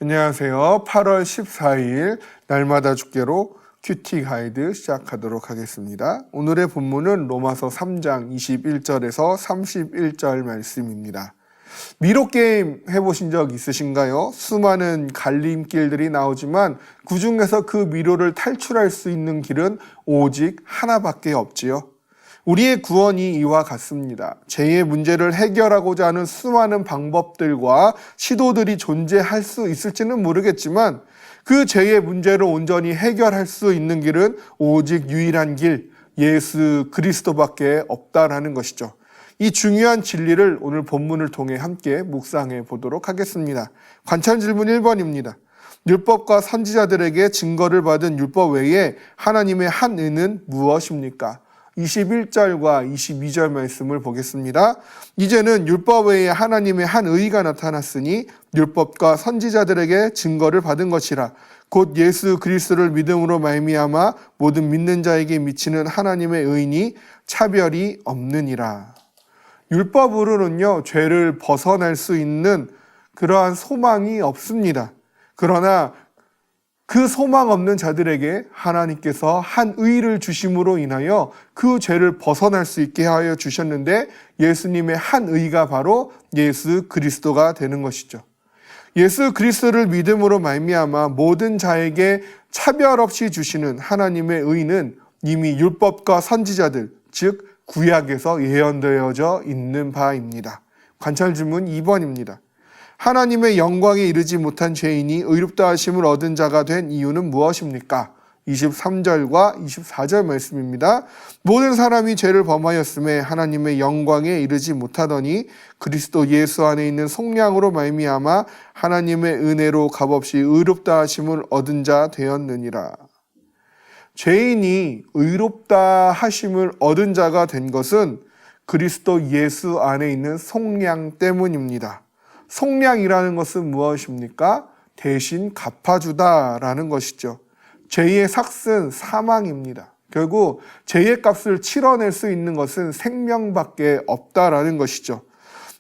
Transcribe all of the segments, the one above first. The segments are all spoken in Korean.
안녕하세요. 8월 14일 날마다 주께로 큐티 가이드 시작하도록 하겠습니다. 오늘의 본문은 로마서 3장 21절에서 31절 말씀입니다. 미로 게임 해보신 적 있으신가요? 수많은 갈림길들이 나오지만 그 중에서 그 미로를 탈출할 수 있는 길은 오직 하나밖에 없지요. 우리의 구원이 이와 같습니다. 죄의 문제를 해결하고자 하는 수많은 방법들과 시도들이 존재할 수 있을지는 모르겠지만 그 죄의 문제를 온전히 해결할 수 있는 길은 오직 유일한 길, 예수 그리스도밖에 없다라는 것이죠. 이 중요한 진리를 오늘 본문을 통해 함께 묵상해 보도록 하겠습니다. 관찰 질문 1번입니다. 율법과 선지자들에게 증거를 받은 율법 외에 하나님의 한 의는 무엇입니까? 21절과 22절 말씀을 보겠습니다. 이제는 율법 외에 하나님의 한 의가 나타났으니 율법과 선지자들에게 증거를 받은 것이라. 곧 예수 그리스도를 믿음으로 말미암아 모든 믿는 자에게 미치는 하나님의 의니 차별이 없느니라. 율법으로는요, 죄를 벗어날 수 있는 그러한 소망이 없습니다. 그러나 그 소망 없는 자들에게 하나님께서 한 의를 주심으로 인하여 그 죄를 벗어날 수 있게 하여 주셨는데 예수님의 한 의가 바로 예수 그리스도가 되는 것이죠. 예수 그리스도를 믿음으로 말미암아 모든 자에게 차별 없이 주시는 하나님의 의는 이미 율법과 선지자들, 즉 구약에서 예언되어져 있는 바입니다. 관찰 질문 2번입니다. 하나님의 영광에 이르지 못한 죄인이 의롭다 하심을 얻은 자가 된 이유는 무엇입니까? 23절과 24절 말씀입니다. 모든 사람이 죄를 범하였음에 하나님의 영광에 이르지 못하더니 그리스도 예수 안에 있는 속량으로 말미암아 하나님의 은혜로 값없이 의롭다 하심을 얻은 자 되었느니라. 죄인이 의롭다 하심을 얻은 자가 된 것은 그리스도 예수 안에 있는 속량 때문입니다. 속량이라는 것은 무엇입니까? 대신 갚아주다라는 것이죠. 죄의 삭은 사망입니다. 결국 죄의 값을 치러낼 수 있는 것은 생명밖에 없다라는 것이죠.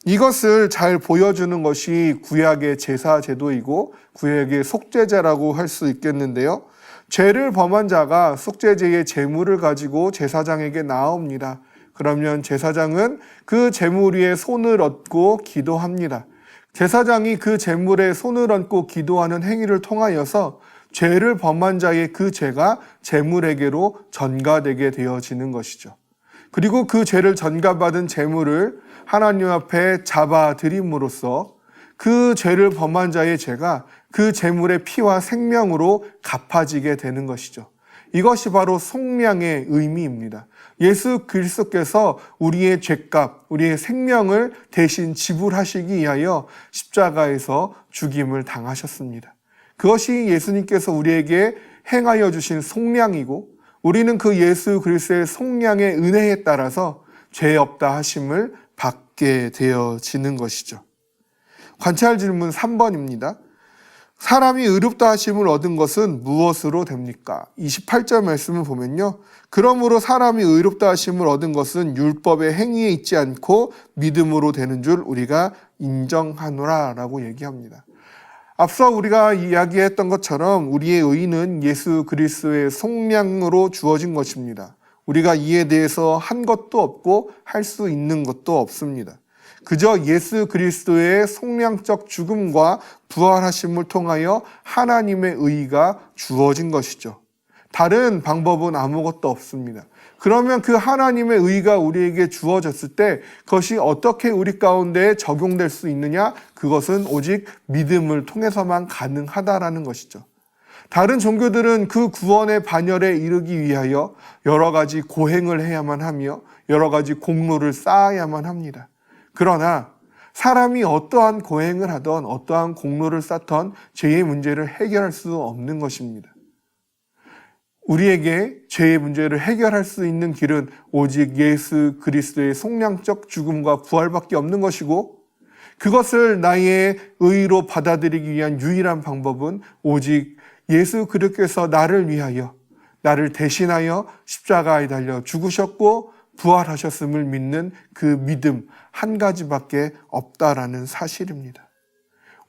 이것을 잘 보여주는 것이 구약의 제사 제도이고 구약의 속죄제라고 할 수 있겠는데요. 죄를 범한 자가 속죄제의 제물을 가지고 제사장에게 나옵니다. 그러면 제사장은 그 제물 위에 손을 얹고 기도합니다. 제사장이 그 제물에 손을 얹고 기도하는 행위를 통하여서 죄를 범한 자의 그 죄가 제물에게로 전가되게 되어지는 것이죠. 그리고 그 죄를 전가받은 제물을 하나님 앞에 잡아드림으로써 그 죄를 범한 자의 죄가 그 제물의 피와 생명으로 갚아지게 되는 것이죠. 이것이 바로 속량의 의미입니다. 예수 그리스도께서 우리의 죄값, 우리의 생명을 대신 지불하시기 위하여 십자가에서 죽임을 당하셨습니다. 그것이 예수님께서 우리에게 행하여 주신 속량이고 우리는 그 예수 그리스도의 속량의 은혜에 따라서 죄 없다 하심을 받게 되어지는 것이죠. 관찰 질문 3번입니다. 사람이 의롭다 하심을 얻은 것은 무엇으로 됩니까? 28절 말씀을 보면요. 그러므로 사람이 의롭다 하심을 얻은 것은 율법의 행위에 있지 않고 믿음으로 되는 줄 우리가 인정하노라 라고 얘기합니다. 앞서 우리가 이야기했던 것처럼 우리의 의는 예수 그리스도의 속량으로 주어진 것입니다. 우리가 이에 대해서 한 것도 없고 할 수 있는 것도 없습니다. 그저 예수 그리스도의 속량적 죽음과 부활하심을 통하여 하나님의 의가 주어진 것이죠. 다른 방법은 아무것도 없습니다. 그러면 그 하나님의 의가 우리에게 주어졌을 때 그것이 어떻게 우리 가운데 적용될 수 있느냐? 그것은 오직 믿음을 통해서만 가능하다라는 것이죠. 다른 종교들은 그 구원의 반열에 이르기 위하여 여러 가지 고행을 해야만 하며 여러 가지 공로를 쌓아야만 합니다. 그러나 사람이 어떠한 고행을 하던 어떠한 공로를 쌓던 죄의 문제를 해결할 수 없는 것입니다. 우리에게 죄의 문제를 해결할 수 있는 길은 오직 예수 그리스도의 속량적 죽음과 부활밖에 없는 것이고 그것을 나의 의로 받아들이기 위한 유일한 방법은 오직 예수 그리스도께서 나를 위하여 나를 대신하여 십자가에 달려 죽으셨고 부활하셨음을 믿는 그 믿음 한 가지밖에 없다라는 사실입니다.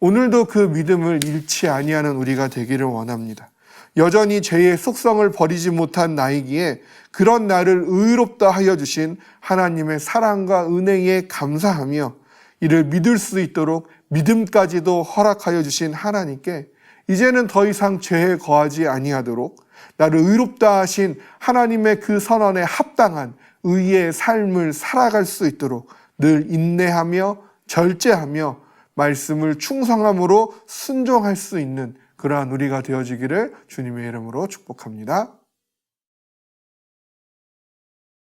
오늘도 그 믿음을 잃지 아니하는 우리가 되기를 원합니다. 여전히 죄의 속성을 버리지 못한 나이기에 그런 나를 의롭다 하여 주신 하나님의 사랑과 은혜에 감사하며 이를 믿을 수 있도록 믿음까지도 허락하여 주신 하나님께 이제는 더 이상 죄에 거하지 아니하도록 나를 의롭다 하신 하나님의 그 선언에 합당한 의의 삶을 살아갈 수 있도록 늘 인내하며 절제하며 말씀을 충성함으로 순종할 수 있는 그러한 우리가 되어지기를 주님의 이름으로 축복합니다.